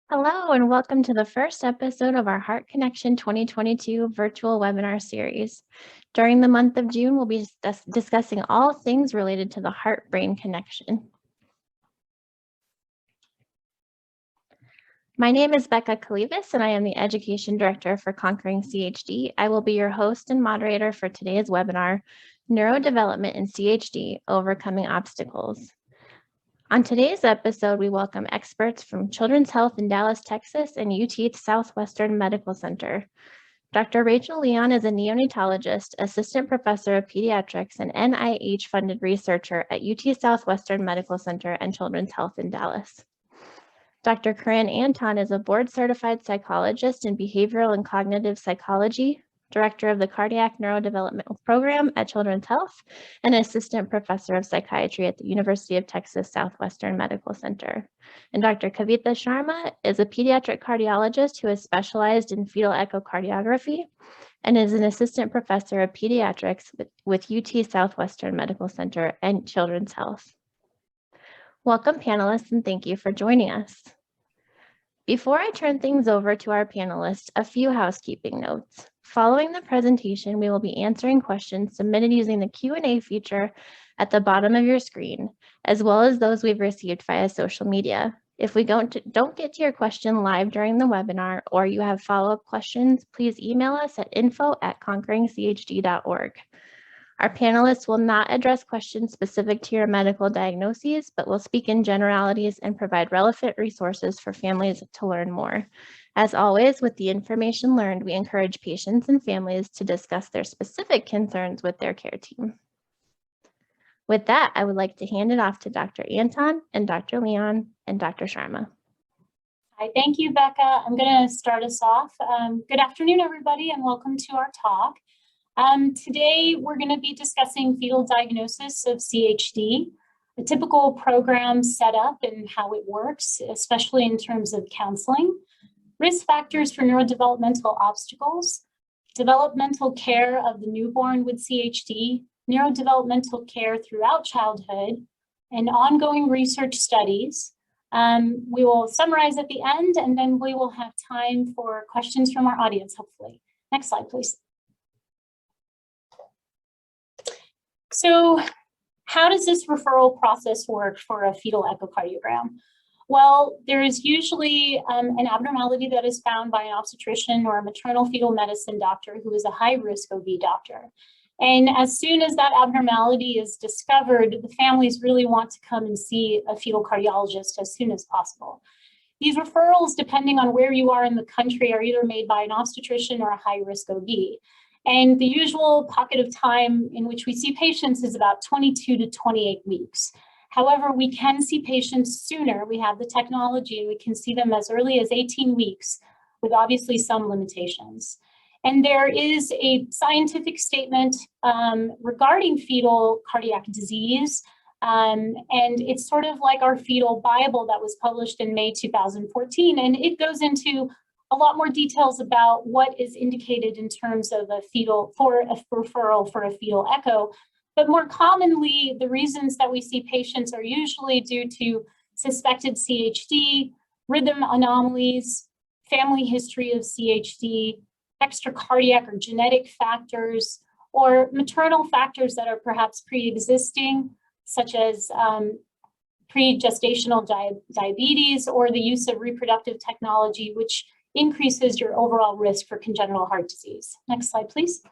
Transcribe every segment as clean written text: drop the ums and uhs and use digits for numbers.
Hello, and welcome to the first episode of our Heart Connection 2022 virtual webinar series. During the month of June, we'll be discussing all things related to the heart-brain connection. My name is Becca Kalivas, and I am the Education Director for Conquering CHD. I will be your host and moderator for today's webinar, Neurodevelopment in CHD, Overcoming Obstacles. On today's episode, we welcome experts from Children's Health in Dallas, Texas, and UT Southwestern Medical Center. Dr. Rachel Leon is a neonatologist, assistant professor of pediatrics, and NIH-funded researcher at UT Southwestern Medical Center and Children's Health in Dallas. Dr. Corinne Anton is a board-certified psychologist in behavioral and cognitive psychology, director of the Cardiac Neurodevelopmental Program at Children's Health, and assistant professor of psychiatry at the University of Texas Southwestern Medical Center. And Dr. Kavita Sharma is a pediatric cardiologist who has specialized in fetal echocardiography and is an assistant professor of pediatrics with UT Southwestern Medical Center and Children's Health. Welcome, panelists, and thank you for joining us. Before I turn things over to our panelists, a few housekeeping notes. Following the presentation, we will be answering questions submitted using the Q&A feature at the bottom of your screen, as well as those we've received via social media. If we don't get to your question live during the webinar or you have follow-up questions, please email us at info@conqueringchd.org. Our panelists will not address questions specific to your medical diagnoses, but will speak in generalities and provide relevant resources for families to learn more. As always, with the information learned, we encourage patients and families to discuss their specific concerns with their care team. With that, I would like to hand it off to Dr. Anton and Dr. Leon and Dr. Sharma. Hi, thank you, Becca. I'm going to start us off. Good afternoon, everybody, and welcome to our talk. Today, we're going to be discussing fetal diagnosis of CHD, the typical program setup and how it works, especially in terms of counseling, risk factors for neurodevelopmental obstacles, developmental care of the newborn with CHD, neurodevelopmental care throughout childhood, and ongoing research studies. We will summarize at the end, and then we will have time for questions from our audience, hopefully. Next slide, please. So how does this referral process work for a fetal echocardiogram? Well, there is usually an abnormality that is found by an obstetrician or a maternal fetal medicine doctor who is a high-risk OB doctor. And as soon as that abnormality is discovered, the families really want to come and see a fetal cardiologist as soon as possible. These referrals, depending on where you are in the country, are either made by an obstetrician or a high-risk OB. And the usual pocket of time in which we see patients is about 22 to 28 weeks. However, we can see patients sooner. We have the technology and we can see them as early as 18 weeks with obviously some limitations. And there is a scientific statement regarding fetal cardiac disease. And it's sort of like our fetal Bible that was published in May 2014. And it goes into a lot more details about what is indicated in terms of a referral for a fetal echo. But more commonly, the reasons that we see patients are usually due to suspected CHD, rhythm anomalies, family history of CHD, extracardiac or genetic factors, or maternal factors that are perhaps pre-existing, such as pre-gestational diabetes or the use of reproductive technology, which increases your overall risk for congenital heart disease. Next slide, please.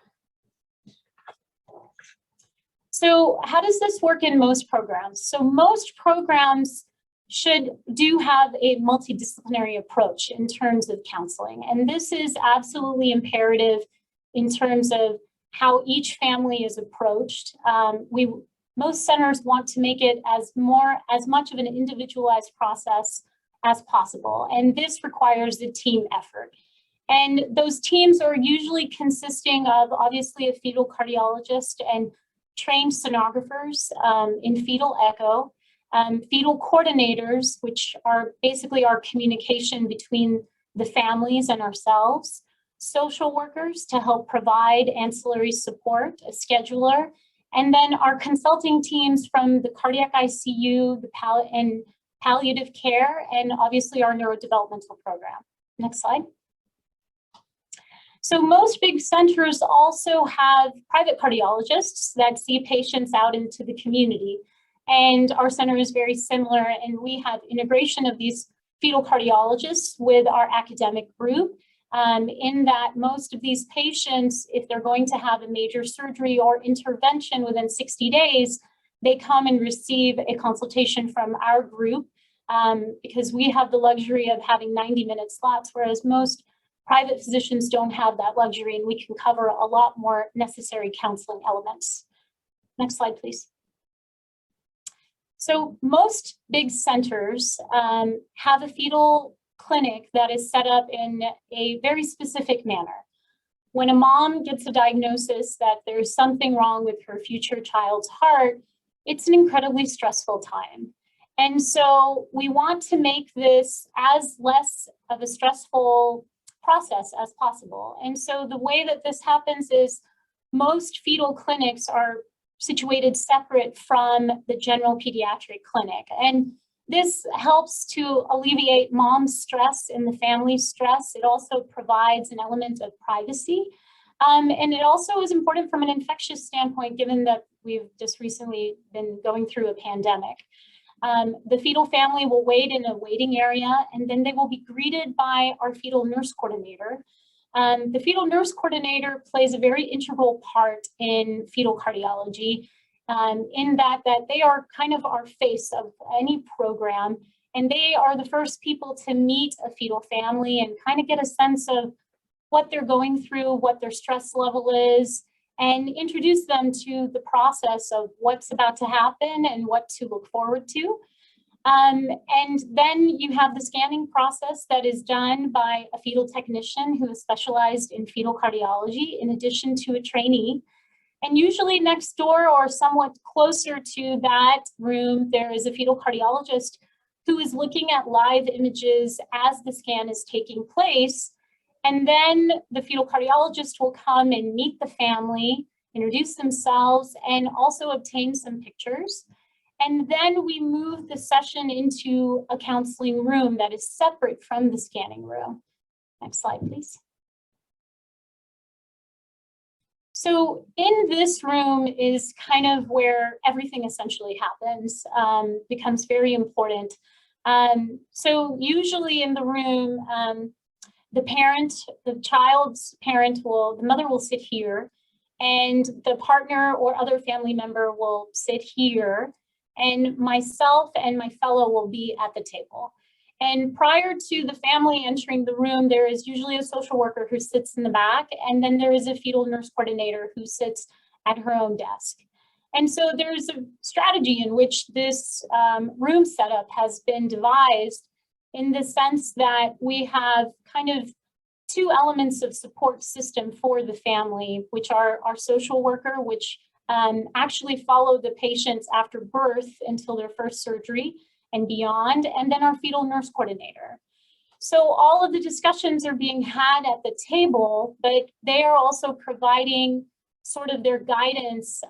So how does this work in most programs? So most programs do have a multidisciplinary approach in terms of counseling. And this is absolutely imperative in terms of how each family is approached. Most centers want to make it as much of an individualized process as possible. And this requires a team effort. And those teams are usually consisting of obviously a fetal cardiologist and trained sonographers in fetal echo, fetal coordinators, which are basically our communication between the families and ourselves, social workers to help provide ancillary support, a scheduler, and then our consulting teams from the cardiac ICU, and palliative care, and obviously our neurodevelopmental program. Next slide. So most big centers also have private cardiologists that see patients out into the community. And our center is very similar, and we have integration of these fetal cardiologists with our academic group, in that most of these patients, if they're going to have a major surgery or intervention within 60 days, they come and receive a consultation from our group, because we have the luxury of having 90-minute slots, whereas most private physicians don't have that luxury, and we can cover a lot more necessary counseling elements. Next slide, please. So most big centers have a fetal clinic that is set up in a very specific manner. When a mom gets a diagnosis that there's something wrong with her future child's heart, it's an incredibly stressful time. And so we want to make this as less of a stressful process as possible. And so the way that this happens is most fetal clinics are situated separate from the general pediatric clinic. And this helps to alleviate mom's stress and the family's stress. It also provides an element of privacy. And it also is important from an infectious standpoint, given that we've just recently been going through a pandemic. The fetal family will wait in a waiting area, and then they will be greeted by our fetal nurse coordinator. The fetal nurse coordinator plays a very integral part in fetal cardiology, in that they are kind of our face of any program, and they are the first people to meet a fetal family and kind of get a sense of what they're going through, what their stress level is, and introduce them to the process of what's about to happen and what to look forward to. And then you have the scanning process that is done by a fetal technician who is specialized in fetal cardiology, in addition to a trainee. And usually next door or somewhat closer to that room, there is a fetal cardiologist who is looking at live images as the scan is taking place. And then the fetal cardiologist will come and meet the family, introduce themselves, and also obtain some pictures. And then we move the session into a counseling room that is separate from the scanning room. Next slide, please. So in this room is kind of where everything essentially happens, becomes very important. So usually in the room, the child's parent the mother will sit here, and the partner or other family member will sit here, and myself and my fellow will be at the table. And prior to the family entering the room, there is usually a social worker who sits in the back, and then there is a fetal nurse coordinator who sits at her own desk. And so there's a strategy in which this room setup has been devised, in the sense that we have kind of two elements of support system for the family, which are our social worker, which actually follow the patients after birth until their first surgery and beyond, and then our fetal nurse coordinator. So all of the discussions are being had at the table, but they are also providing sort of their guidance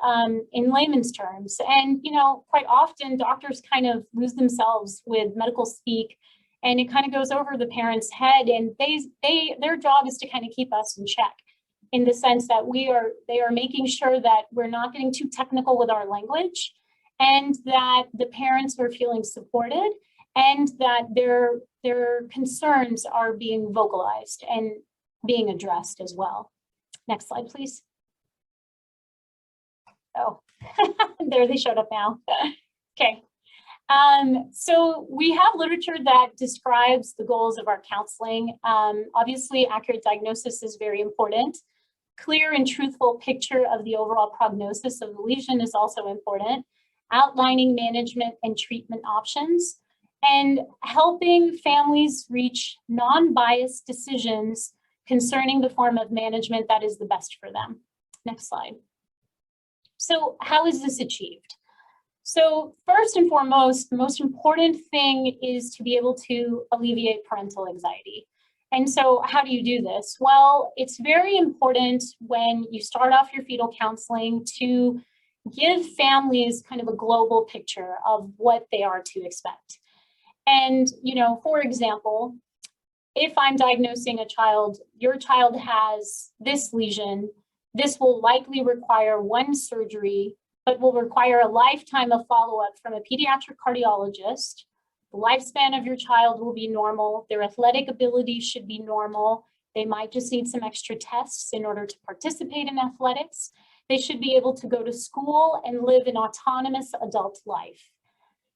in layman's terms. And, you know, quite often doctors kind of lose themselves with medical speak, and it kind of goes over the parent's head, and their job is to kind of keep us in check, in the sense that they are making sure that we're not getting too technical with our language, and that the parents are feeling supported, and that their concerns are being vocalized and being addressed as well. Next slide, please. Oh, there they showed up now. Okay. So we have literature that describes the goals of our counseling. Obviously, accurate diagnosis is very important. Clear and truthful picture of the overall prognosis of the lesion is also important. Outlining management and treatment options, and helping families reach non-biased decisions concerning the form of management that is the best for them. Next slide. So how is this achieved? So first and foremost, the most important thing is to be able to alleviate parental anxiety. And so how do you do this? Well, it's very important when you start off your fetal counseling to give families kind of a global picture of what they are to expect. And, you know, for example, if I'm diagnosing a child, your child has this lesion, this will likely require one surgery, but will require a lifetime of follow-up from a pediatric cardiologist. The lifespan of your child will be normal. Their athletic ability should be normal. They might just need some extra tests in order to participate in athletics. They should be able to go to school and live an autonomous adult life.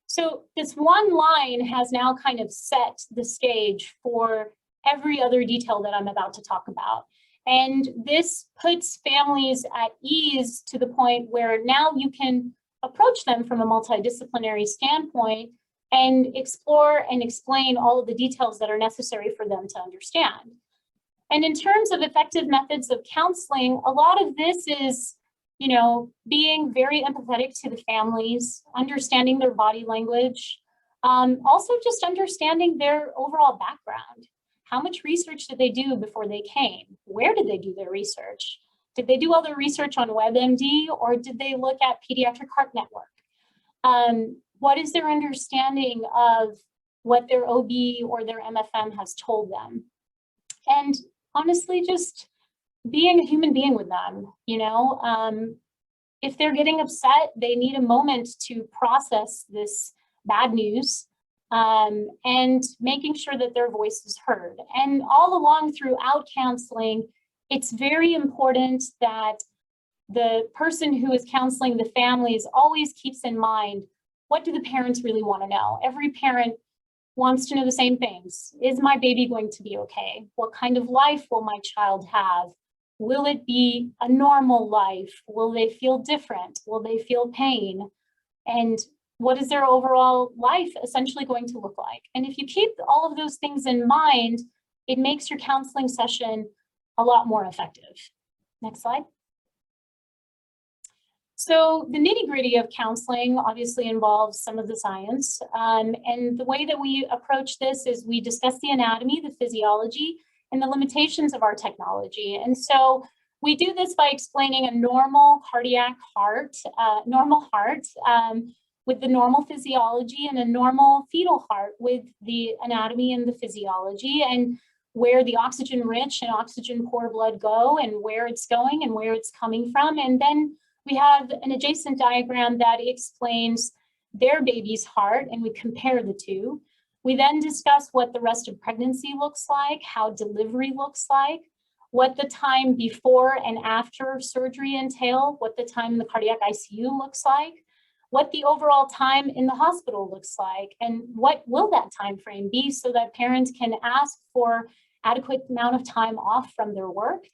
So this one line has now kind of set the stage for every other detail that I'm about to talk about. And this puts families at ease to the point where now you can approach them from a multidisciplinary standpoint and explore and explain all of the details that are necessary for them to understand. And in terms of effective methods of counseling, a lot of this is, you know, being very empathetic to the families, understanding their body language, also just understanding their overall background. How much research did they do before they came? Where did they do their research? Did they do all their research on WebMD, or did they look at Pediatric Heart Network? What is their understanding of what their OB or their MFM has told them? And honestly, just being a human being with them, you know, if they're getting upset, they need a moment to process this bad news, and making sure that their voice is heard. And all along throughout counseling, it's very important that the person who is counseling the families always keeps in mind, what do the parents really want to know? Every parent wants to know the same things. Is my baby going to be okay? What kind of life will my child have? Will it be a normal life? Will they feel different? Will they feel pain? And what is their overall life essentially going to look like? And if you keep all of those things in mind, it makes your counseling session a lot more effective. Next slide. So the nitty-gritty of counseling obviously involves some of the science. And the way that we approach this is we discuss the anatomy, the physiology, and the limitations of our technology. And so we do this by explaining a normal cardiac heart, with the normal physiology, and a normal fetal heart with the anatomy and the physiology, and where the oxygen rich and oxygen poor blood go, and where it's going and where it's coming from. And then we have an adjacent diagram that explains their baby's heart, and we compare the two. We then discuss what the rest of pregnancy looks like, how delivery looks like, what the time before and after surgery entail, what the time in the cardiac ICU looks like, what the overall time in the hospital looks like, and what will that time frame be so that parents can ask for adequate amount of time off from their work,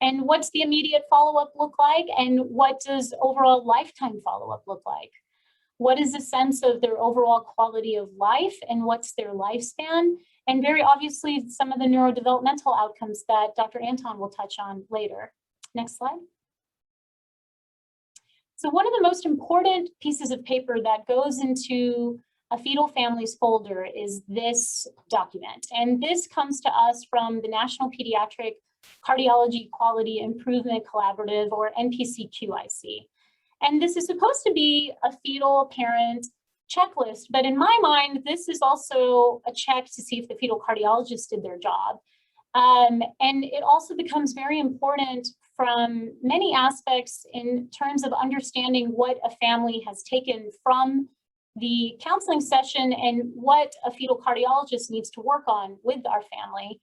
and what's the immediate follow-up look like, and what does overall lifetime follow-up look like? What is the sense of their overall quality of life, and what's their lifespan? And very obviously, some of the neurodevelopmental outcomes that Dr. Anton will touch on later. Next slide. So one of the most important pieces of paper that goes into a fetal family's folder is this document. And this comes to us from the National Pediatric Cardiology Quality Improvement Collaborative, or NPCQIC. And this is supposed to be a fetal parent checklist, but in my mind, this is also a check to see if the fetal cardiologist did their job. And it also becomes very important from many aspects in terms of understanding what a family has taken from the counseling session and what a fetal cardiologist needs to work on with our family.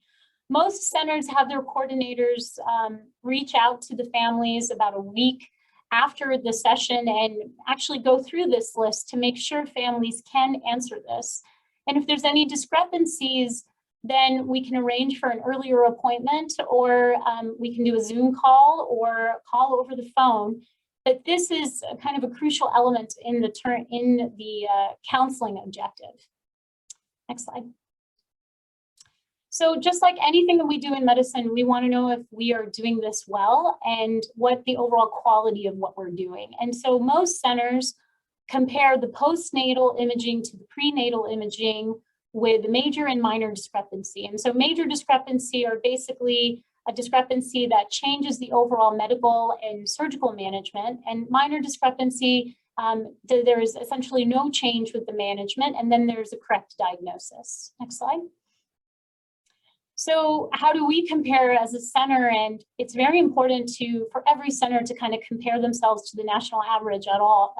Most centers have their coordinators reach out to the families about a week after the session and actually go through this list to make sure families can answer this. And if there's any discrepancies, then we can arrange for an earlier appointment, or we can do a Zoom call or call over the phone. But this is a kind of a crucial element in the counseling objective. Next slide. So just like anything that we do in medicine, we want to know if we are doing this well and what the overall quality of what we're doing. And so most centers compare the postnatal imaging to the prenatal imaging with major and minor discrepancy. And so major discrepancy are basically a discrepancy that changes the overall medical and surgical management, and minor discrepancy there is essentially no change with the management, and then there's a correct diagnosis. Next slide. So how do we compare as a center? And it's very important for every center to kind of compare themselves to the national average at all.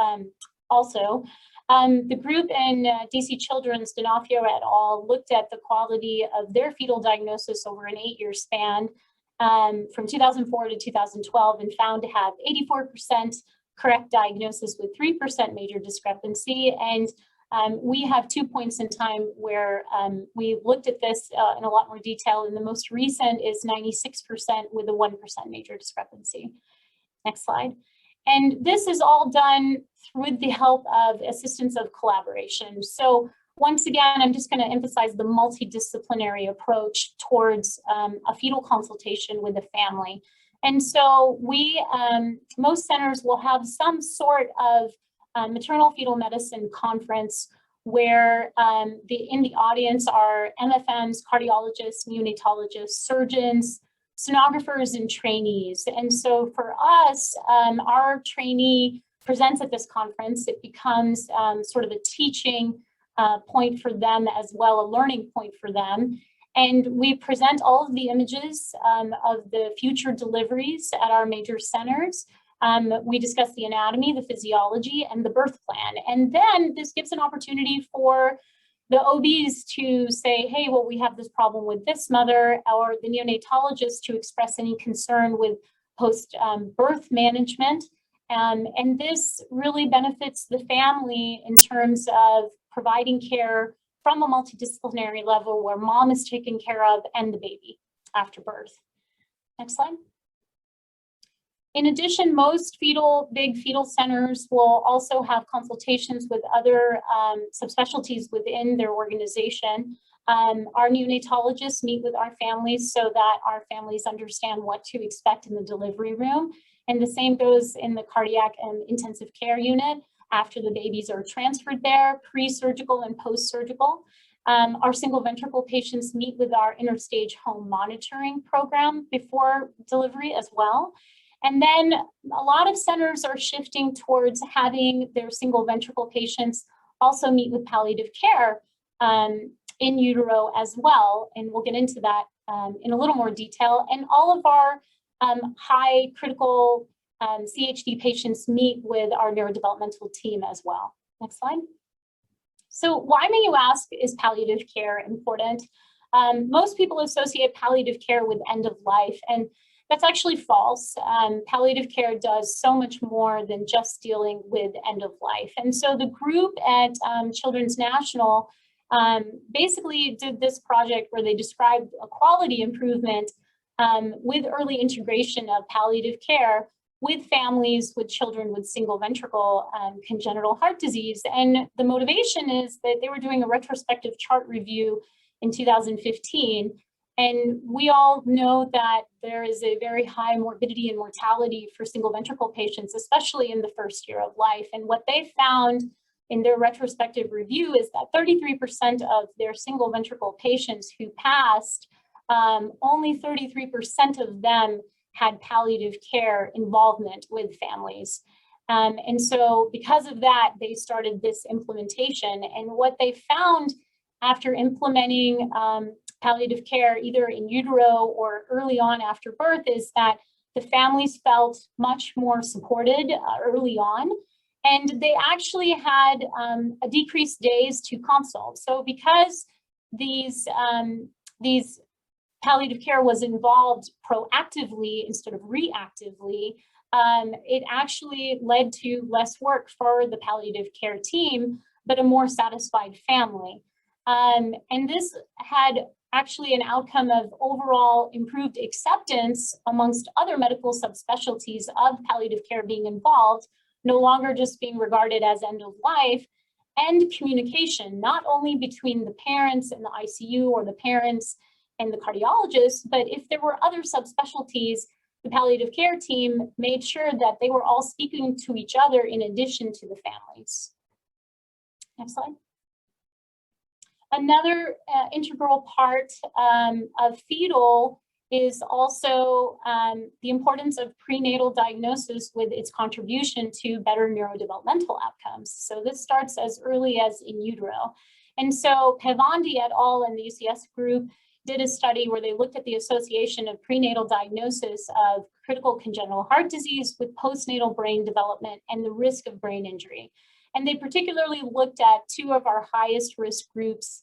Also, the group in DC Children's, D'Onofrio et al. Looked at the quality of their fetal diagnosis over an 8-year span from 2004 to 2012 and found to have 84% correct diagnosis with 3% major discrepancy. And we have 2 points in time where we looked at this in a lot more detail, and the most recent is 96% with a 1% major discrepancy. Next slide. And this is all done with the help of assistance of collaboration. So once again, I'm just going to emphasize the multidisciplinary approach towards a fetal consultation with the family. And so most centers will have some sort of maternal fetal medicine conference where in the audience are MFMs, cardiologists, neonatologists, surgeons, sonographers, and trainees. And so for us, our trainee presents at this conference. It becomes sort of a teaching point for them as well, a learning point for them. And we present all of the images of the future deliveries at our major centers. We discuss the anatomy, the physiology, and the birth plan. And then this gives an opportunity for the OBs to say, hey, well, we have this problem with this mother, or the neonatologist to express any concern with post-birth management. And this really benefits the family in terms of providing care from a multidisciplinary level where mom is taken care of and the baby after birth. Next slide. In addition, most big fetal centers will also have consultations with other subspecialties within their organization. Our neonatologists meet with our families so that our families understand what to expect in the delivery room. And the same goes in the cardiac and intensive care unit after the babies are transferred there, pre-surgical and post-surgical. Our single ventricle patients meet with our interstage home monitoring program before delivery as well. And then a lot of centers are shifting towards having their single ventricle patients also meet with palliative care in utero as well. And we'll get into that in a little more detail. And all of our high critical CHD patients meet with our neurodevelopmental team as well. Next slide. So why, may you ask, is palliative care important? Most people associate palliative care with end of life, and that's actually false. Palliative care does so much more than just dealing with end of life. And so the group at Children's National basically did this project where they described a quality improvement with early integration of palliative care with families with children with single ventricle congenital heart disease. And the motivation is that they were doing a retrospective chart review in 2015. And we all know that there is a very high morbidity and mortality for single ventricle patients, especially in the first year of life. And what they found in their retrospective review is that 33% of their single ventricle patients who passed, only 33% of them had palliative care involvement with families. And so because of that, they started this implementation. And what they found after implementing palliative care, either in utero or early on after birth, is that the families felt much more supported early on. And they actually had a decreased days to consult. So because these palliative care was involved proactively instead of reactively, it actually led to less work for the palliative care team, but a more satisfied family. And this had actually an outcome of overall improved acceptance amongst other medical subspecialties of palliative care being involved, no longer just being regarded as end of life, and communication, not only between the parents and the ICU or the parents and the cardiologist, but if there were other subspecialties, the palliative care team made sure that they were all speaking to each other in addition to the families. Next slide. Another integral part of fetal is also the importance of prenatal diagnosis with its contribution to better neurodevelopmental outcomes. So this starts as early as in utero. And so Pevandi et al. And the UCS group did a study where they looked at the association of prenatal diagnosis of critical congenital heart disease with postnatal brain development and the risk of brain injury. And they particularly looked at two of our highest risk groups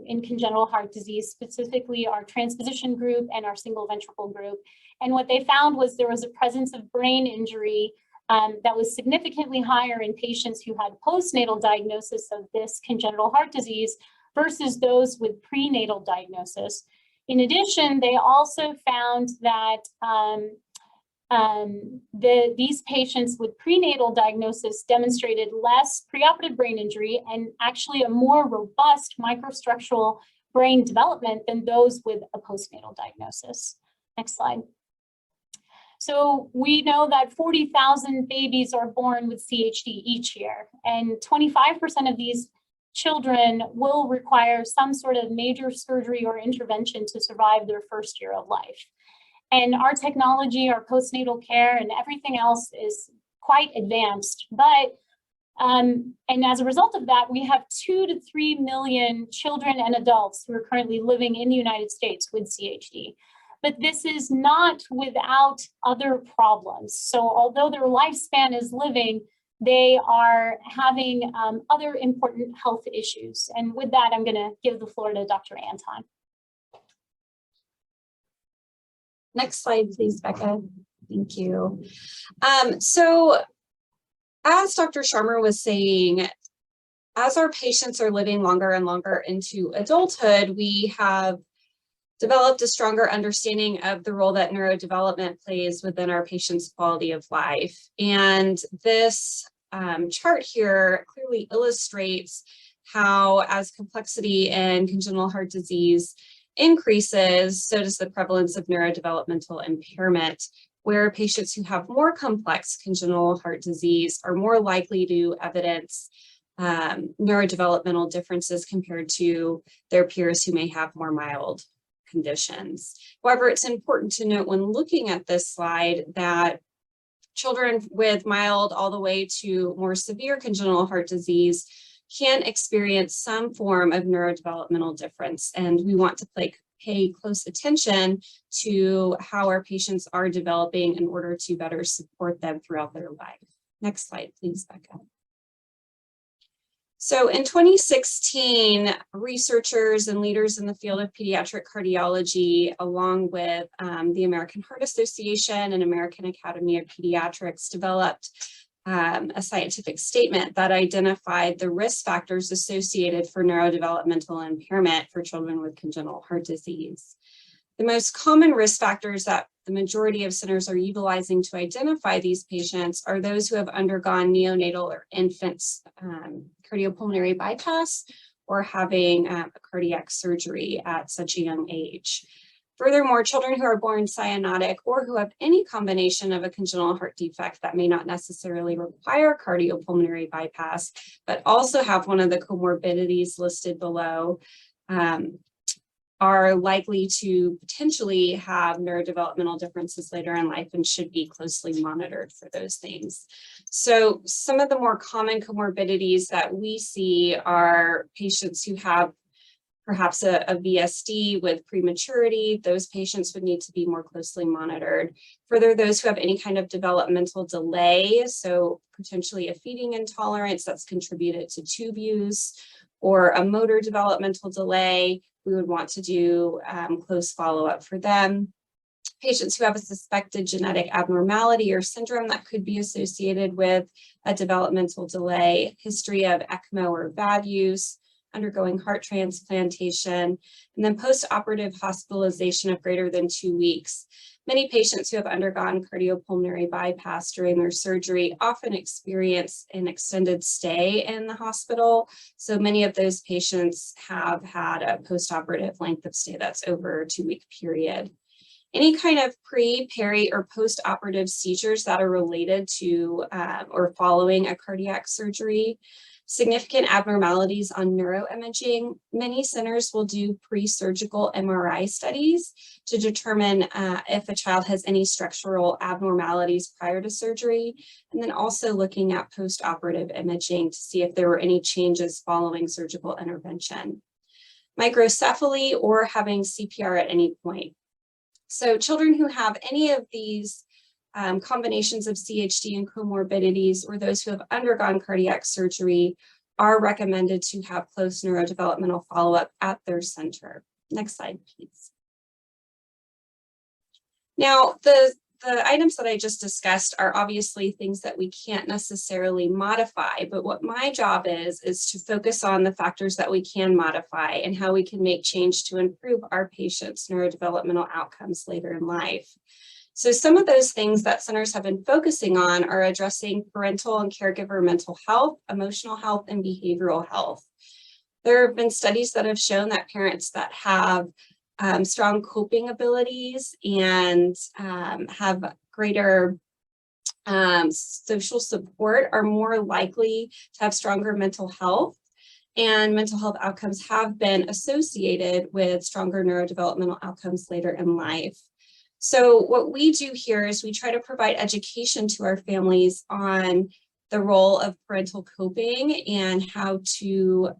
in congenital heart disease, specifically our transposition group and our single ventricle group. And what they found was there was a presence of brain injury that was significantly higher in patients who had postnatal diagnosis of this congenital heart disease versus those with prenatal diagnosis. In addition, they also found that these patients with prenatal diagnosis demonstrated less preoperative brain injury and actually a more robust microstructural brain development than those with a postnatal diagnosis. Next slide. So we know that 40,000 babies are born with CHD each year, and 25% of these children will require some sort of major surgery or intervention to survive their first year of life. And our technology, our postnatal care, and everything else is quite advanced. But, and as a result of that, we have 2 to 3 million children and adults who are currently living in the United States with CHD. But this is not without other problems. So although their lifespan is living, they are having other important health issues. And with that, I'm going to give the floor to Dr. Anton. Next slide, please, Becca. Thank you. So as Dr. Sharma was saying, as our patients are living longer and longer into adulthood, we have developed a stronger understanding of the role that neurodevelopment plays within our patients' quality of life. And this chart here clearly illustrates how, as complexity in congenital heart disease increases, so does the prevalence of neurodevelopmental impairment, where patients who have more complex congenital heart disease are more likely to evidence neurodevelopmental differences compared to their peers who may have more mild conditions. However, it's important to note when looking at this slide that children with mild all the way to more severe congenital heart disease can experience some form of neurodevelopmental difference, and we want to pay close attention to how our patients are developing in order to better support them throughout their life. Next slide, please, Becca. So in 2016, researchers and leaders in the field of pediatric cardiology, along with the American Heart Association and American Academy of Pediatrics, developed a scientific statement that identified the risk factors associated for neurodevelopmental impairment for children with congenital heart disease. The most common risk factors that the majority of centers are utilizing to identify these patients are those who have undergone neonatal or infants cardiopulmonary bypass or having a cardiac surgery at such a young age. Furthermore, children who are born cyanotic or who have any combination of a congenital heart defect that may not necessarily require cardiopulmonary bypass, but also have one of the comorbidities listed below, are likely to potentially have neurodevelopmental differences later in life and should be closely monitored for those things. So some of the more common comorbidities that we see are patients who have perhaps a VSD with prematurity. Those patients would need to be more closely monitored. Further, those who have any kind of developmental delay, so potentially a feeding intolerance that's contributed to tube use, or a motor developmental delay, we would want to do close follow-up for them. Patients who have a suspected genetic abnormality or syndrome that could be associated with a developmental delay, history of ECMO or VAD use, undergoing heart transplantation, and then post-operative hospitalization of greater than 2 weeks. Many patients who have undergone cardiopulmonary bypass during their surgery often experience an extended stay in the hospital. So many of those patients have had a post-operative length of stay that's over a 2-week period. Any kind of pre, peri, or post-operative seizures that are related to or following a cardiac surgery, significant abnormalities on neuroimaging. Many centers will do pre-surgical MRI studies to determine if a child has any structural abnormalities prior to surgery, and then also looking at post-operative imaging to see if there were any changes following surgical intervention. Microcephaly or having CPR at any point. So children who have any of these combinations of CHD and comorbidities, or those who have undergone cardiac surgery, are recommended to have close neurodevelopmental follow-up at their center. Next slide, please. Now, the items that I just discussed are obviously things that we can't necessarily modify, but what my job is to focus on the factors that we can modify and how we can make change to improve our patients' neurodevelopmental outcomes later in life. So some of those things that centers have been focusing on are addressing parental and caregiver mental health, emotional health, and behavioral health. There have been studies that have shown that parents that have strong coping abilities and have greater social support are more likely to have stronger mental health, and mental health outcomes have been associated with stronger neurodevelopmental outcomes later in life. So what we do here is we try to provide education to our families on the role of parental coping and how to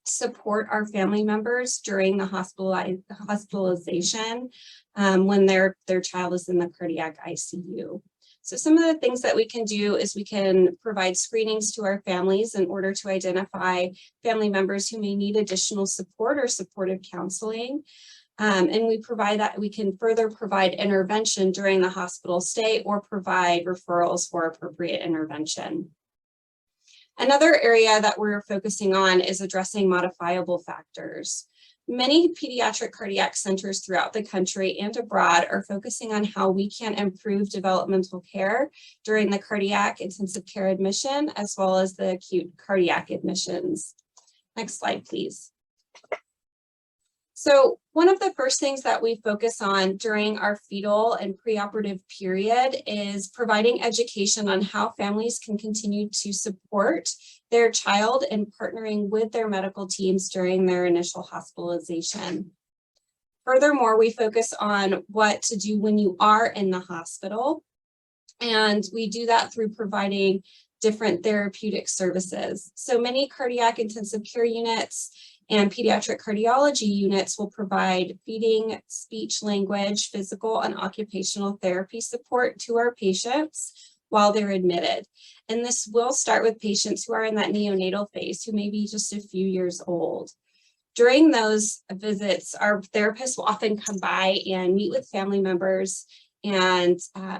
support our family members during the hospitalization when their child is in the cardiac ICU. So some of the things that we can do is we can provide screenings to our families in order to identify family members who may need additional support or supportive counseling. And we provide that we can further provide intervention during the hospital stay or provide referrals for appropriate intervention. Another area that we're focusing on is addressing modifiable factors. Many pediatric cardiac centers throughout the country and abroad are focusing on how we can improve developmental care during the cardiac intensive care admission, as well as the acute cardiac admissions. Next slide, please. So one of the first things that we focus on during our fetal and preoperative period is providing education on how families can continue to support their child and partnering with their medical teams during their initial hospitalization. Furthermore, we focus on what to do when you are in the hospital, and we do that through providing different therapeutic services. So many cardiac intensive care units and pediatric cardiology units will provide feeding, speech, language, physical, and occupational therapy support to our patients while they're admitted. And this will start with patients who are in that neonatal phase, who may be just a few years old. During those visits, our therapists will often come by and meet with family members and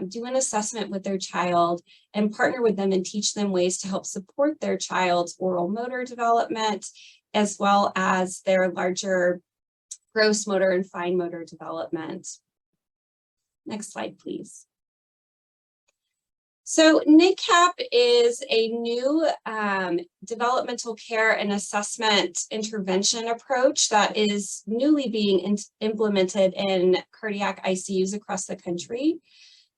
do an assessment with their child and partner with them and teach them ways to help support their child's oral motor development, as well as their larger gross motor and fine motor development. Next slide, please. So NICAP is a new developmental care and assessment intervention approach that is newly being implemented in cardiac ICUs across the country.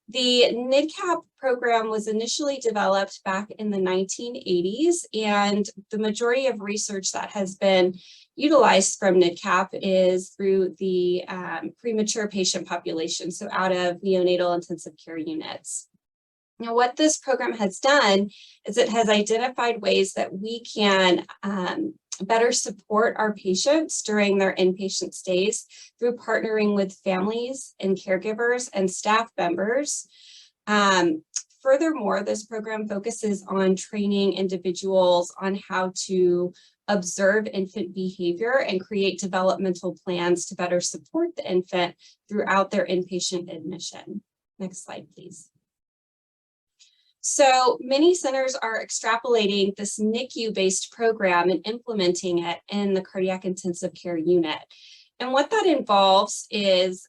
The NIDCAP program was initially developed back in the 1980s, and the majority of research that has been utilized from NIDCAP is through the premature patient population, so out of neonatal intensive care units. Now, what this program has done is it has identified ways that we can better support our patients during their inpatient stays through partnering with families and caregivers and staff members. Furthermore, this program focuses on training individuals on how to observe infant behavior and create developmental plans to better support the infant throughout their inpatient admission. Next slide, please. So many centers are extrapolating this NICU-based program and implementing it in the cardiac intensive care unit. And what that involves is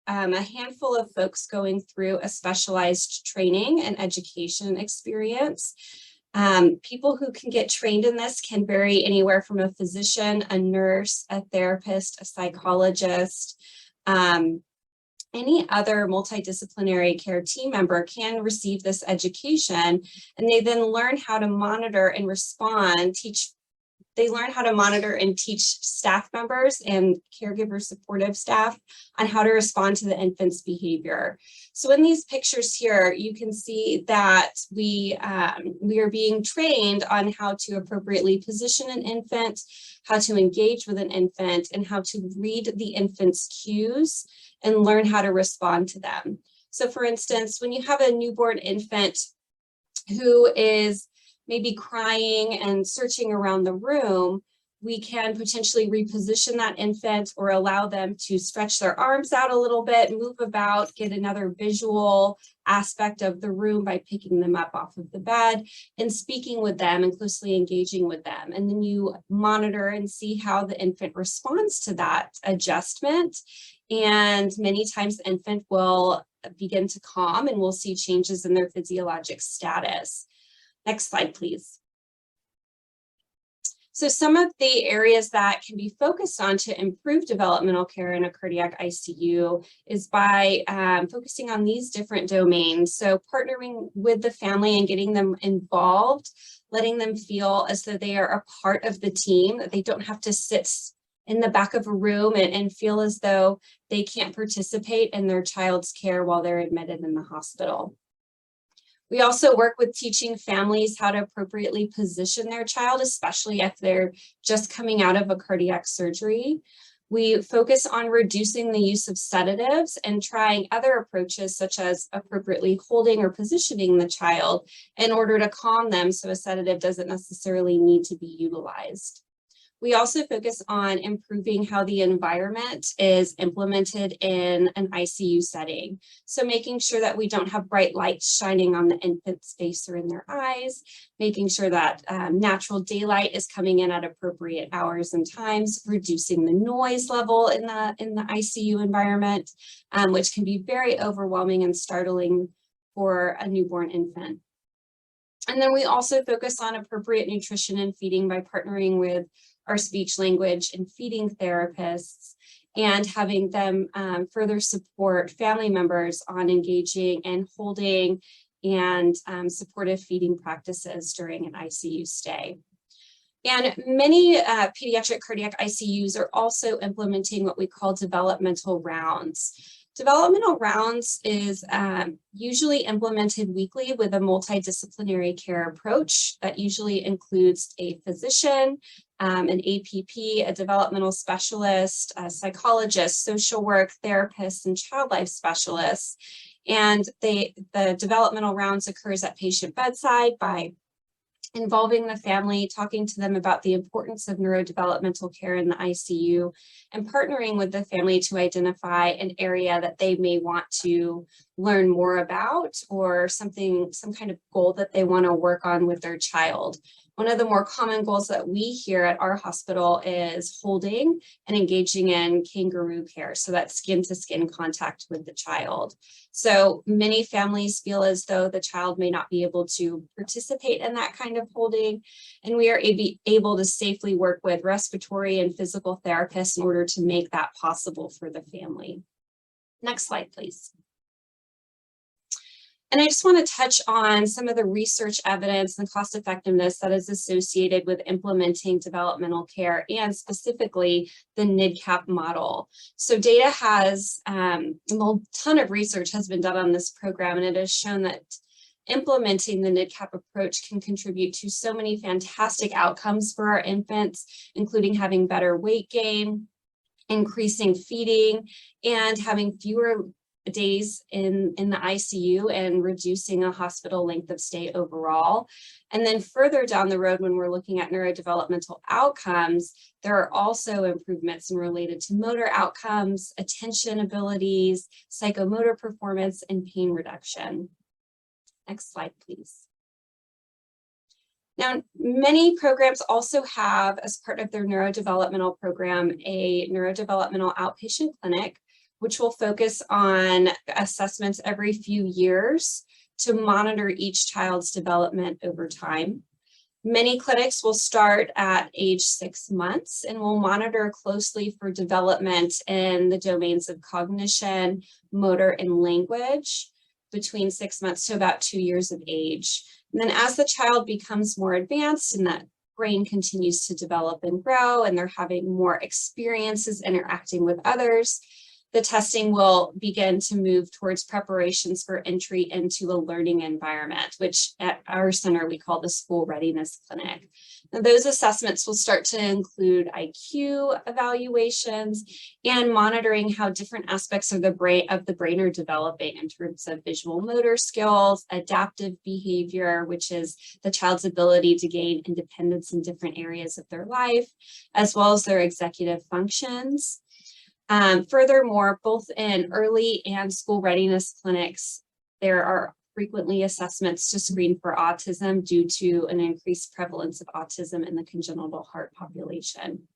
a handful of folks going through a specialized training and education experience. People who can get trained in this can vary anywhere from a physician, a nurse, a therapist, a psychologist, any other multidisciplinary care team member can receive this education, and they then learn how to monitor and respond, they learn how to monitor and teach staff members and caregiver supportive staff on how to respond to the infant's behavior. So in these pictures here, you can see that we are being trained on how to appropriately position an infant, how to engage with an infant, and how to read the infant's cues and learn how to respond to them. So for instance, when you have a newborn infant who is maybe crying and searching around the room, we can potentially reposition that infant or allow them to stretch their arms out a little bit, move about, get another visual aspect of the room by picking them up off of the bed and speaking with them and closely engaging with them. And then you monitor and see how the infant responds to that adjustment. And many times the infant will begin to calm and we'll see changes in their physiologic status. Next slide, please. So some of the areas that can be focused on to improve developmental care in a cardiac ICU is by focusing on these different domains. So partnering with the family and getting them involved, letting them feel as though they are a part of the team, that they don't have to sit in the back of a room and feel as though they can't participate in their child's care while they're admitted in the hospital. We also work with teaching families how to appropriately position their child, especially if they're just coming out of a cardiac surgery. We focus on reducing the use of sedatives and trying other approaches such as appropriately holding or positioning the child in order to calm them so a sedative doesn't necessarily need to be utilized. We also focus on improving how the environment is implemented in an ICU setting. So making sure that we don't have bright lights shining on the infant's face or in their eyes, making sure that natural daylight is coming in at appropriate hours and times, reducing the noise level in the ICU environment, which can be very overwhelming and startling for a newborn infant. And then we also focus on appropriate nutrition and feeding by partnering with our speech, language, and feeding therapists and having them further support family members on engaging and holding and supportive feeding practices during an ICU stay. And many pediatric cardiac ICUs are also implementing what we call developmental rounds. Developmental rounds is usually implemented weekly with a multidisciplinary care approach that usually includes a physician, an APP, a developmental specialist, a psychologist, social work therapists, and child life specialists. And the developmental rounds occurs at patient bedside by involving the family, talking to them about the importance of neurodevelopmental care in the ICU, and partnering with the family to identify an area that they may want to learn more about or some kind of goal that they want to work on with their child. One of the more common goals that we hear at our hospital is holding and engaging in kangaroo care, so that's skin-to-skin contact with the child. So many families feel as though the child may not be able to participate in that kind of holding, and we are able to safely work with respiratory and physical therapists in order to make that possible for the family. Next slide, please. And I just want to touch on some of the research evidence and cost effectiveness that is associated with implementing developmental care and specifically the NIDCAP model. So data has, a ton of research has been done on this program, and it has shown that implementing the NIDCAP approach can contribute to so many fantastic outcomes for our infants, including having better weight gain, increasing feeding, and having fewer days in the ICU and reducing a hospital length of stay overall. And then further down the road, when we're looking at neurodevelopmental outcomes, there are also improvements related to motor outcomes, attention abilities, psychomotor performance, and pain reduction. Next slide, please. Now, many programs also have, as part of their neurodevelopmental program, a neurodevelopmental outpatient clinic, which will focus on assessments every few years to monitor each child's development over time. Many clinics will start at age 6 months and will monitor closely for development in the domains of cognition, motor, and language between 6 months to about 2 years of age. And then as the child becomes more advanced and that brain continues to develop and grow and they're having more experiences interacting with others, the testing will begin to move towards preparations for entry into a learning environment, which at our center we call the school readiness clinic. Now, those assessments will start to include IQ evaluations and monitoring how different aspects of the brain are developing in terms of visual motor skills, adaptive behavior, which is the child's ability to gain independence in different areas of their life, as well as their executive functions. Furthermore, both in early and school readiness clinics, there are frequently assessments to screen for autism due to an increased prevalence of autism in the congenital heart population.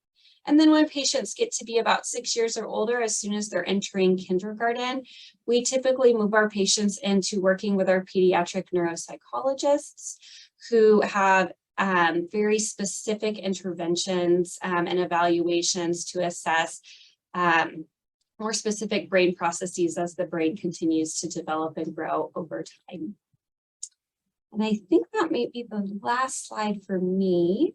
And then when patients get to be about 6 years or older, as soon as they're entering kindergarten, we typically move our patients into working with our pediatric neuropsychologists who have very specific interventions and evaluations to assess more specific brain processes as the brain continues to develop and grow over time. And I think that may be the last slide for me.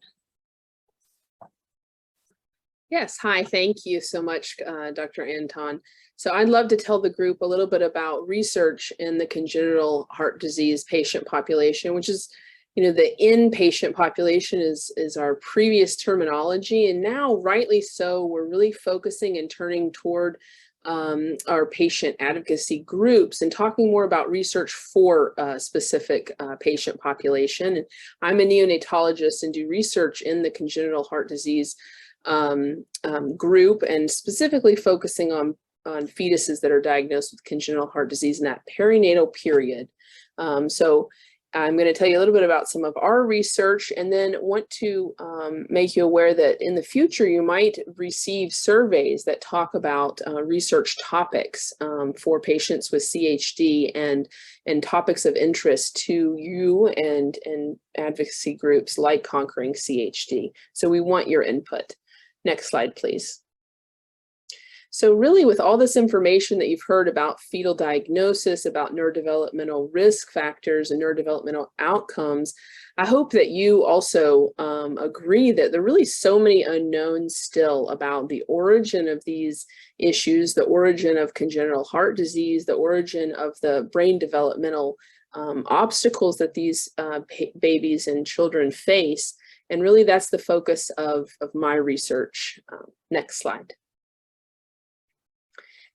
Yes, hi, thank you so much, Dr. Anton. So I'd love to tell the group a little bit about research in the congenital heart disease patient population, which is, you know, the inpatient population is our previous terminology, and now rightly so, we're really focusing and turning toward our patient advocacy groups and talking more about research for a specific patient population. And I'm a neonatologist and do research in the congenital heart disease group, and specifically focusing on fetuses that are diagnosed with congenital heart disease in that perinatal period. So I'm going to tell you a little bit about some of our research, and then want to make you aware that in the future you might receive surveys that talk about research topics for patients with CHD and topics of interest to you and advocacy groups like Conquering CHD. So we want your input. Next slide, please. So really, with all this information that you've heard about fetal diagnosis, about neurodevelopmental risk factors and neurodevelopmental outcomes, I hope that you also agree that there are really so many unknowns still about the origin of these issues, the origin of congenital heart disease, the origin of the brain developmental obstacles that these babies and children face. And really, that's the focus of my research. Next slide.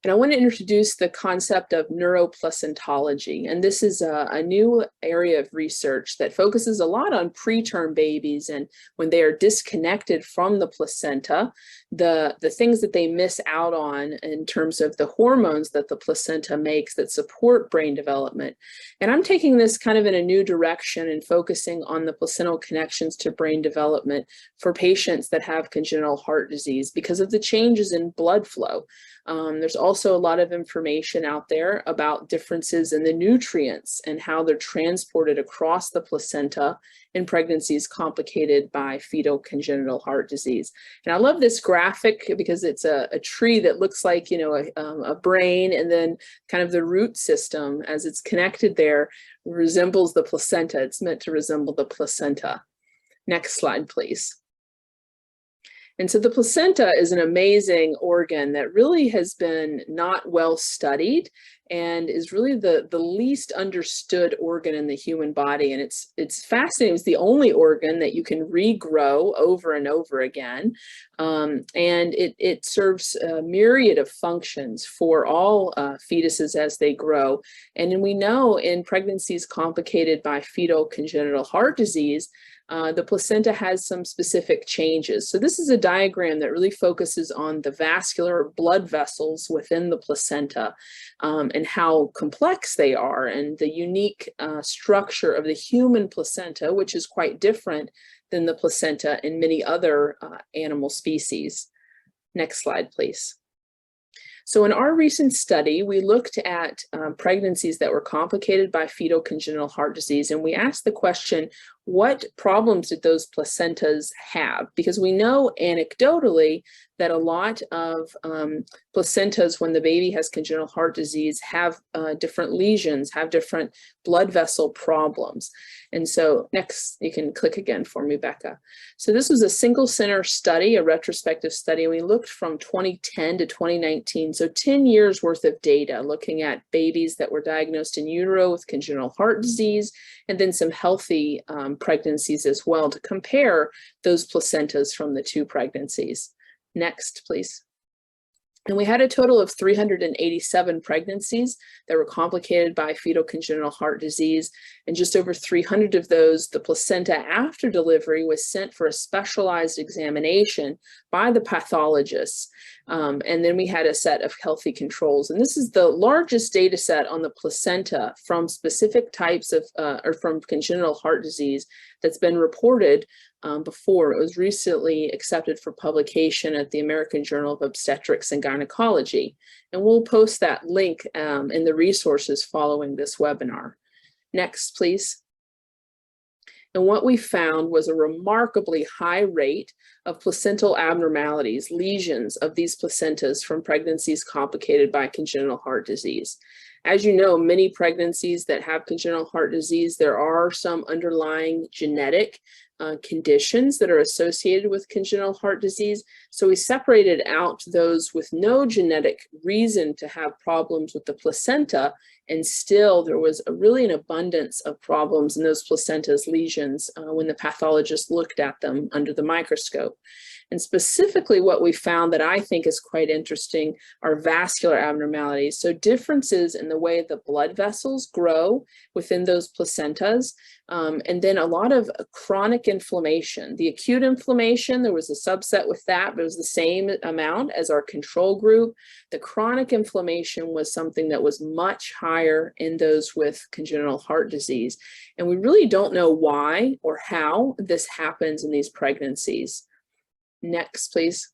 And I want to introduce the concept of neuroplacentology. And this is a new area of research that focuses a lot on preterm babies, and when they are disconnected from the placenta, the things that they miss out on in terms of the hormones that the placenta makes that support brain development. And I'm taking this kind of in a new direction and focusing on the placental connections to brain development for patients that have congenital heart disease because of the changes in blood flow. There's also a lot of information out there about differences in the nutrients and how they're transported across the placenta in pregnancies complicated by fetal congenital heart disease. And I love this graphic because it's a tree that looks like, you know, a brain, and then kind of the root system as it's connected there resembles the placenta. It's meant to resemble the placenta. Next slide, please. And so the placenta is an amazing organ that really has been not well studied and is really the least understood organ in the human body. And it's fascinating. It's the only organ that you can regrow over and over again. And it serves a myriad of functions for all fetuses as they grow. And then we know in pregnancies complicated by fetal congenital heart disease, the placenta has some specific changes. So this is a diagram that really focuses on the vascular blood vessels within the placenta and how complex they are, and the unique structure of the human placenta, which is quite different than the placenta in many other animal species. Next slide, please. So in our recent study, we looked at pregnancies that were complicated by fetal congenital heart disease, and we asked the question, what problems did those placentas have? Because we know anecdotally that a lot of placentas, when the baby has congenital heart disease, have different lesions, have different blood vessel problems. And so next, you can click again for me, Becca. So this was a single center study, a retrospective study. We looked from 2010 to 2019, so 10 years worth of data, looking at babies that were diagnosed in utero with congenital heart disease, and then some healthy pregnancies as well, to compare those placentas from the two pregnancies. Next, please. And we had a total of 387 pregnancies that were complicated by fetal congenital heart disease. And just over 300 of those, the placenta after delivery was sent for a specialized examination by the pathologists. And then we had a set of healthy controls. And this is the largest data set on the placenta from specific types of, or from congenital heart disease that's been reported before. It was recently accepted for publication at the American Journal of Obstetrics and Gynecology. And we'll post that link in the resources following this webinar. Next, please. And what we found was a remarkably high rate of placental abnormalities, lesions of these placentas from pregnancies complicated by congenital heart disease. As you know, many pregnancies that have congenital heart disease, there are some underlying genetic conditions that are associated with congenital heart disease. So we separated out those with no genetic reason to have problems with the placenta, and still there was really an abundance of problems in those placentas lesions when the pathologist looked at them under the microscope. And specifically what we found that I think is quite interesting are vascular abnormalities. So differences in the way the blood vessels grow within those placentas, and then a lot of chronic inflammation. The acute inflammation, there was a subset with that, but it was the same amount as our control group. The chronic inflammation was something that was much higher in those with congenital heart disease. And we really don't know why or how this happens in these pregnancies. Next, please.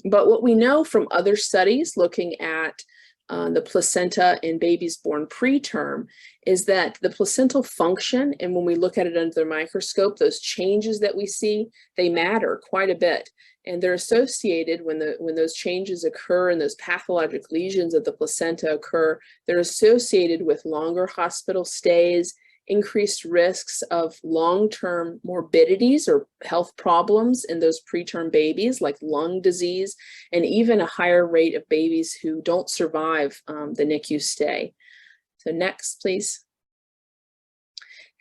But what we know from other studies looking at the placenta in babies born preterm is that the placental function, and when we look at it under the microscope, those changes that we see, they matter quite a bit. And they're associated when those changes occur and those pathologic lesions of the placenta occur, they're associated with longer hospital stays, increased risks of long-term morbidities or health problems in those preterm babies like lung disease, and even a higher rate of babies who don't survive the NICU stay. So next, please.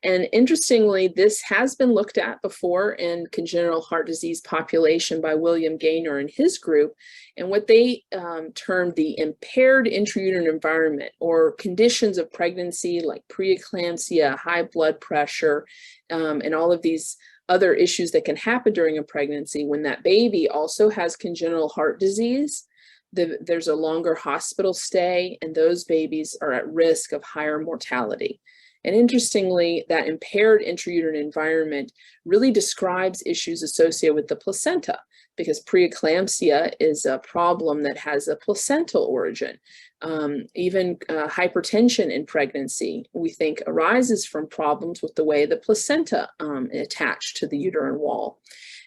And interestingly, this has been looked at before in congenital heart disease population by William Gaynor and his group, and what they termed the impaired intrauterine environment, or conditions of pregnancy like preeclampsia, high blood pressure, and all of these other issues that can happen during a pregnancy. When that baby also has congenital heart disease, there's a longer hospital stay, and those babies are at risk of higher mortality. And interestingly, that impaired intrauterine environment really describes issues associated with the placenta, because preeclampsia is a problem that has a placental origin. Even hypertension in pregnancy, we think, arises from problems with the way the placenta attached to the uterine wall.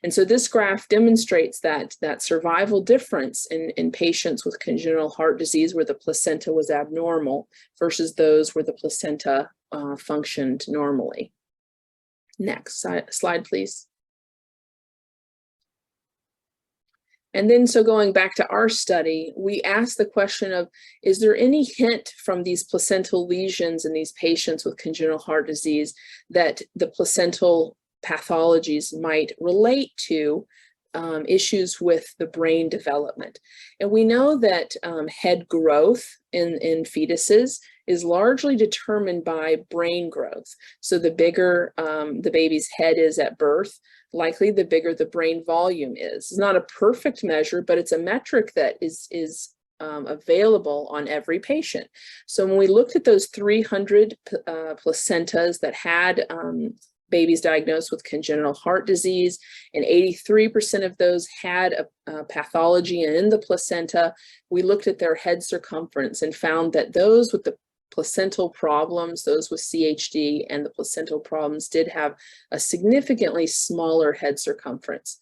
And so this graph demonstrates that survival difference in patients with congenital heart disease where the placenta was abnormal versus those where the placenta functioned normally. Next slide, please. And then, so going back to our study, we asked the question of, is there any hint from these placental lesions in these patients with congenital heart disease that the placental pathologies might relate to issues with the brain development? And we know that head growth in fetuses is largely determined by brain growth. So the bigger the baby's head is at birth, likely the bigger the brain volume is. It's not a perfect measure, but it's a metric that is available on every patient. So when we looked at those 300 placentas that had babies diagnosed with congenital heart disease, and 83% of those had a pathology in the placenta, we looked at their head circumference and found that those with the placental problems, those with CHD and the placental problems, did have a significantly smaller head circumference.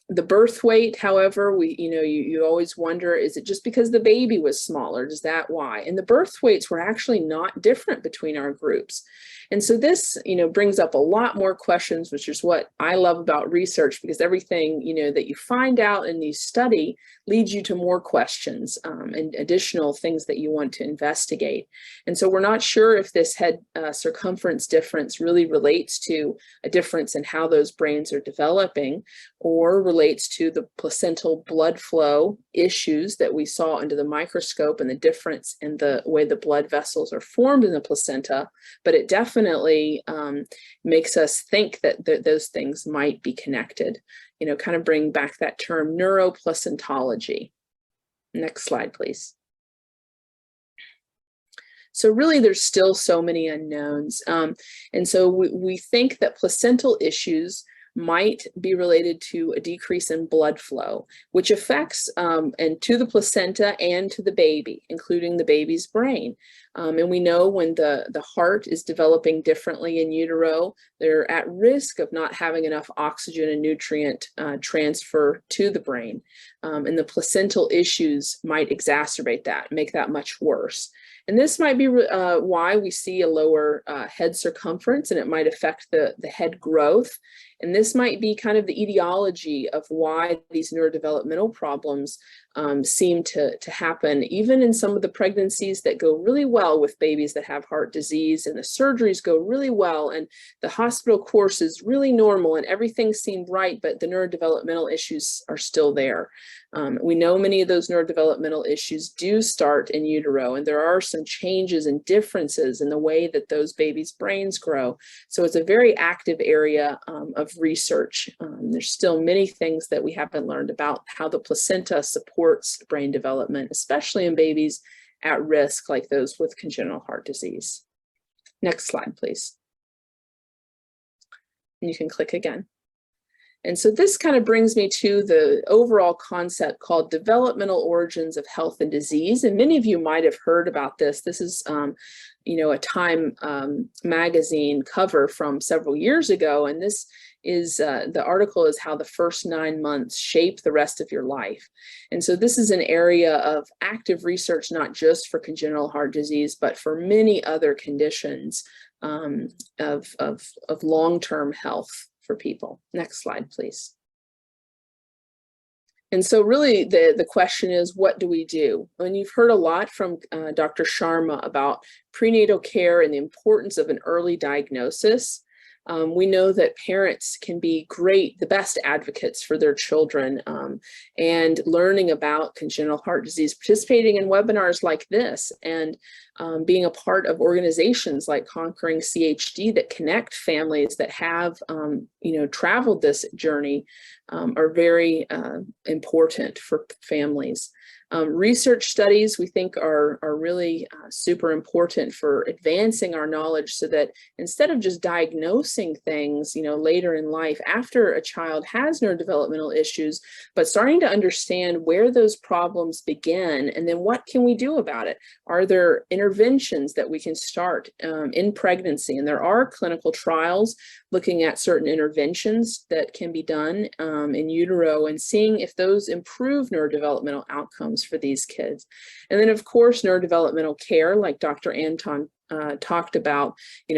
The birth weight, however, you always wonder, is it just because the baby was smaller? Is that why? And the birth weights were actually not different between our groups. And so this, brings up a lot more questions, which is what I love about research, because everything, that you find out and you study leads you to more questions and additional things that you want to investigate. And so we're not sure if this head circumference difference really relates to a difference in how those brains are developing, or relates to the placental blood flow issues that we saw under the microscope and the difference in the way the blood vessels are formed in the placenta. But it definitely makes us think that those things might be connected, kind of bring back that term neuroplacentology. Next slide, please. So really, there's still so many unknowns. And so we think that placental issues might be related to a decrease in blood flow, which affects and to the placenta and to the baby, including the baby's brain. And we know when the heart is developing differently in utero, they're at risk of not having enough oxygen and nutrient transfer to the brain. And the placental issues might exacerbate that, make that much worse. And this might be why we see a lower head circumference, and it might affect the head growth. And this might be kind of the etiology of why these neurodevelopmental problems seem to happen, even in some of the pregnancies that go really well with babies that have heart disease, and the surgeries go really well, and the hospital course is really normal, and everything seemed right, but the neurodevelopmental issues are still there. We know many of those neurodevelopmental issues do start in utero, and there are some changes and differences in the way that those babies' brains grow. So it's a very active area of research. There's still many things that we haven't learned about how the placenta supports brain development, especially in babies at risk, like those with congenital heart disease. Next slide, please. And you can click again. And so this kind of brings me to the overall concept called developmental origins of health and disease. And many of you might have heard about this. This is, a Time magazine cover from several years ago. And this is, the article is how the first 9 months shape the rest of your life. And so this is an area of active research, not just for congenital heart disease, but for many other conditions of long-term health for people. Next slide, please. And so really the question is, what do we do? And you've heard a lot from Dr. Sharma about prenatal care and the importance of an early diagnosis. We know that parents can be the best advocates for their children, and learning about congenital heart disease, participating in webinars like this, and being a part of organizations like Conquering CHD that connect families that have, traveled this journey, are very important for families. Research studies, we think, are really super important for advancing our knowledge, so that instead of just diagnosing things, later in life after a child has neurodevelopmental issues, but starting to understand where those problems begin, and then what can we do about it? Are there interventions that we can start in pregnancy? And there are clinical trials looking at certain interventions that can be done in utero, and seeing if those improve neurodevelopmental outcomes for these kids. And then, of course, neurodevelopmental care, like Dr. Anton talked about,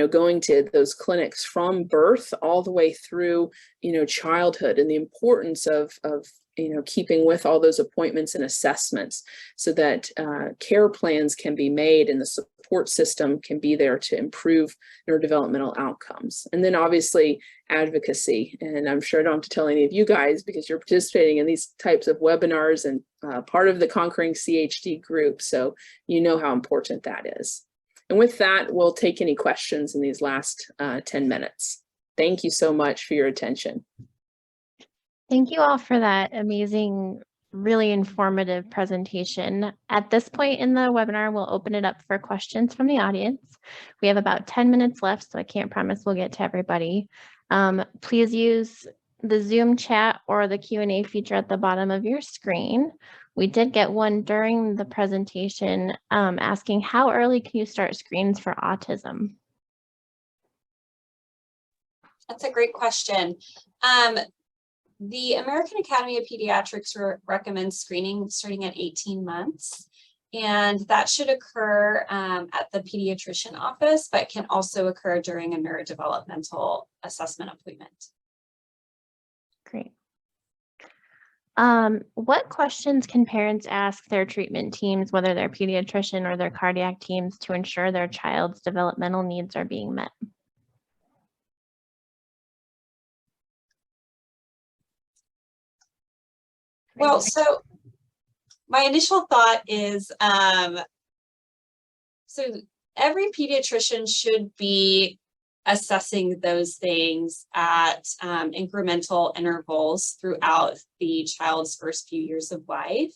going to those clinics from birth all the way through, childhood, and the importance of keeping with all those appointments and assessments, so that care plans can be made and the support system can be there to improve neurodevelopmental outcomes. And then obviously advocacy, and I'm sure I don't have to tell any of you guys, because you're participating in these types of webinars and part of the Conquering CHD group, so you know how important that is. And with that, we'll take any questions in these last 10 minutes. Thank you so much for your attention. Thank you all for that amazing, really informative presentation. At this point in the webinar, we'll open it up for questions from the audience. We have about 10 minutes left, so I can't promise we'll get to everybody. Please use the Zoom chat or the Q&A feature at the bottom of your screen. We did get one during the presentation asking, how early can you start screens for autism? That's a great question. The American Academy of Pediatrics recommends screening starting at 18 months. And that should occur at the pediatrician office, but can also occur during a neurodevelopmental assessment appointment. Great. What questions can parents ask their treatment teams, whether they're pediatrician or their cardiac teams, to ensure their child's developmental needs are being met? Well, so my initial thought is, so every pediatrician should be assessing those things at incremental intervals throughout the child's first few years of life.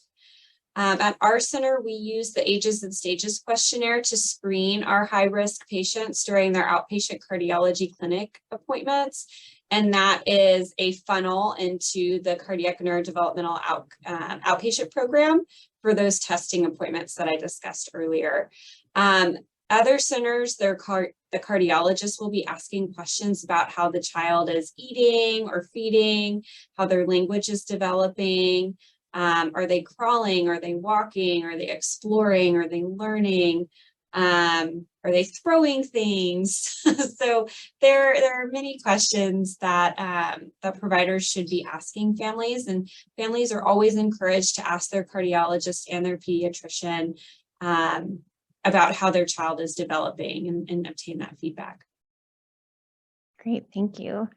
At our center, we use the Ages and Stages questionnaire to screen our high-risk patients during their outpatient cardiology clinic appointments. And that is a funnel into the cardiac neurodevelopmental outpatient program for those testing appointments that I discussed earlier. Other centers, the cardiologist will be asking questions about how the child is eating or feeding, how their language is developing. Are they crawling? Are they walking? Are they exploring? Are they learning? Are they throwing things? So there are many questions that that providers should be asking families, and families are always encouraged to ask their cardiologist and their pediatrician about how their child is developing and obtain that feedback. Great, thank you.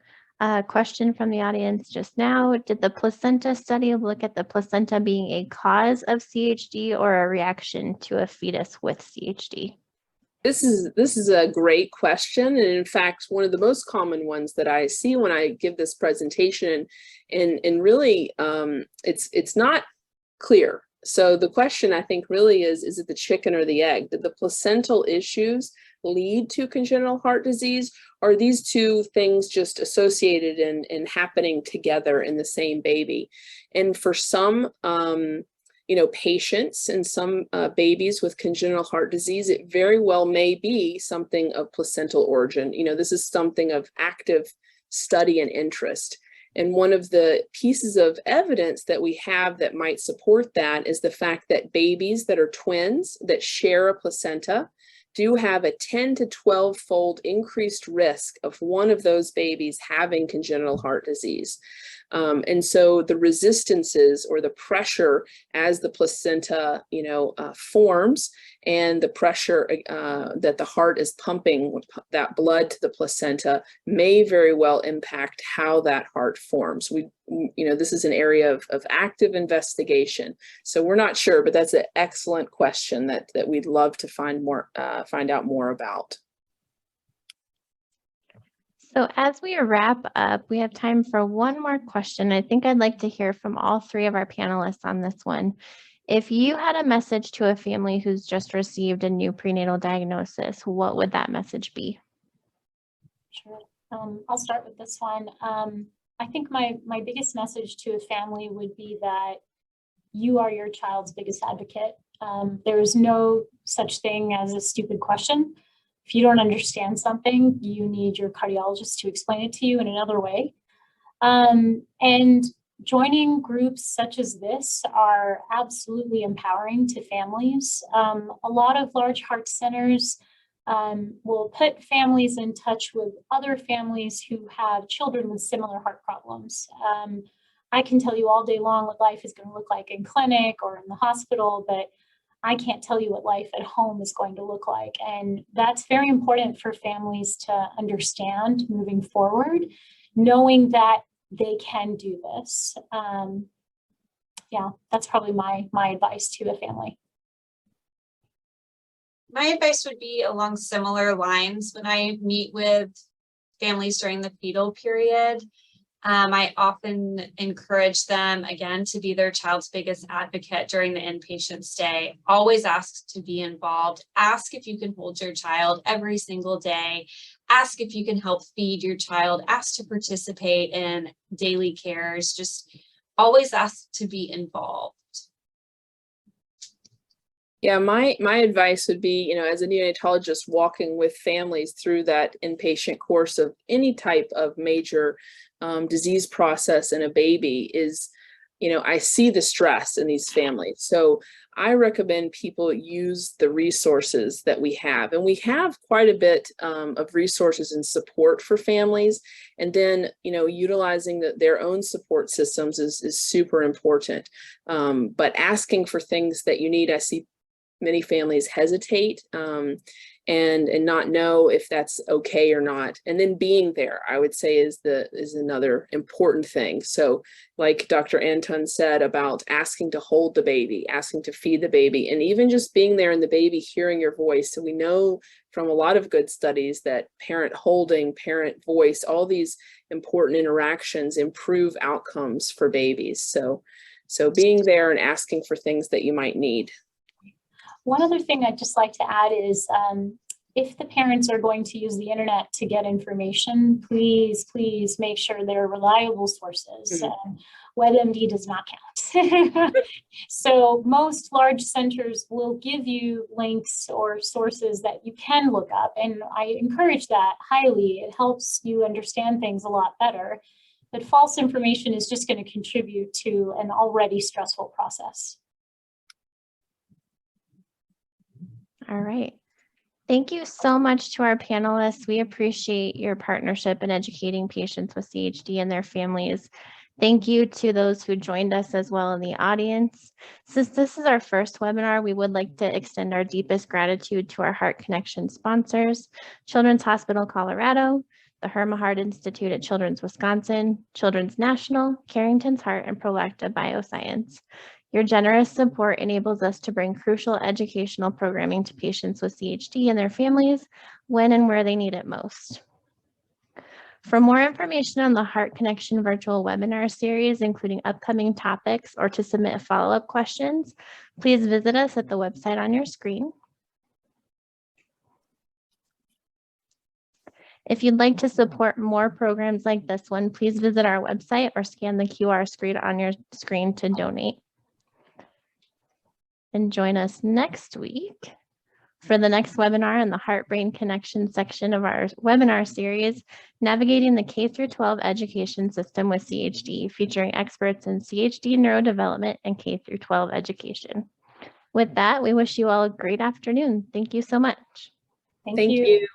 Question from the audience just now. Did the placenta study look at the placenta being a cause of CHD or a reaction to a fetus with CHD? This is a great question, and in fact, one of the most common ones that I see when I give this presentation, and really, it's not clear. So the question, I think, really is it the chicken or the egg? Did the placental issues lead to congenital heart disease? Or are these two things just associated and happening together in the same baby? And for some patients and some babies with congenital heart disease, it very well may be something of placental origin. This is something of active study and interest. And one of the pieces of evidence that we have that might support that is the fact that babies that are twins that share a placenta do have a 10 to 12-fold increased risk of one of those babies having congenital heart disease. And so the resistances or the pressure as the placenta, forms, and the pressure that the heart is pumping that blood to the placenta may very well impact how that heart forms. This is an area of active investigation. So we're not sure, but that's an excellent question that we'd love to find out more about. So as we wrap up, we have time for one more question. I think I'd like to hear from all three of our panelists on this one. If you had a message to a family who's just received a new prenatal diagnosis, what would that message be? Sure. I'll start with this one. I think my biggest message to a family would be that you are your child's biggest advocate. There is no such thing as a stupid question. If you don't understand something, you need your cardiologist to explain it to you in another way. And joining groups such as this are absolutely empowering to families. A lot of large heart centers will put families in touch with other families who have children with similar heart problems. I can tell you all day long what life is going to look like in clinic or in the hospital, but I can't tell you what life at home is going to look like. And that's very important for families to understand moving forward, knowing that they can do this. Yeah, that's probably my advice to a family. My advice would be along similar lines when I meet with families during the fetal period. I often encourage them, again, to be their child's biggest advocate during the inpatient stay. Always ask to be involved. Ask if you can hold your child every single day. Ask if you can help feed your child. Ask to participate in daily cares. Just always ask to be involved. Yeah, my advice would be, as a neonatologist, walking with families through that inpatient course of any type of major disease process in a baby is, I see the stress in these families. So I recommend people use the resources that we have. And we have quite a bit of resources and support for families. And then, utilizing their own support systems is super important. But asking for things that you need, I see many families hesitate and not know if that's okay or not. And then being there, I would say, is another important thing. So like Dr. Anton said about asking to hold the baby, asking to feed the baby, and even just being there and the baby hearing your voice. So we know from a lot of good studies that parent holding, parent voice, all these important interactions improve outcomes for babies. So being there and asking for things that you might need. One other thing I'd just like to add is if the parents are going to use the internet to get information, please make sure they're reliable sources. WebMD does not count. So most large centers will give you links or sources that you can look up. And I encourage that highly. It helps you understand things a lot better. But false information is just going to contribute to an already stressful process. All right. Thank you so much to our panelists. We appreciate your partnership in educating patients with CHD and their families. Thank you to those who joined us as well in the audience. Since this is our first webinar, we would like to extend our deepest gratitude to our Heart Connection sponsors, Children's Hospital Colorado, the Herma Heart Institute at Children's Wisconsin, Children's National, Carrington's Heart, and Prolacta Bioscience. Your generous support enables us to bring crucial educational programming to patients with CHD and their families when and where they need it most. For more information on the Heart Connection virtual webinar series, including upcoming topics, or to submit follow-up questions, please visit us at the website on your screen. If you'd like to support more programs like this one, please visit our website or scan the QR screen on your screen to donate. And join us next week for the next webinar in the Heart-Brain Connection section of our webinar series, Navigating the K-12 Education System with CHD, featuring experts in CHD neurodevelopment and K-12 education. With that, we wish you all a great afternoon. Thank you so much. Thank you. You.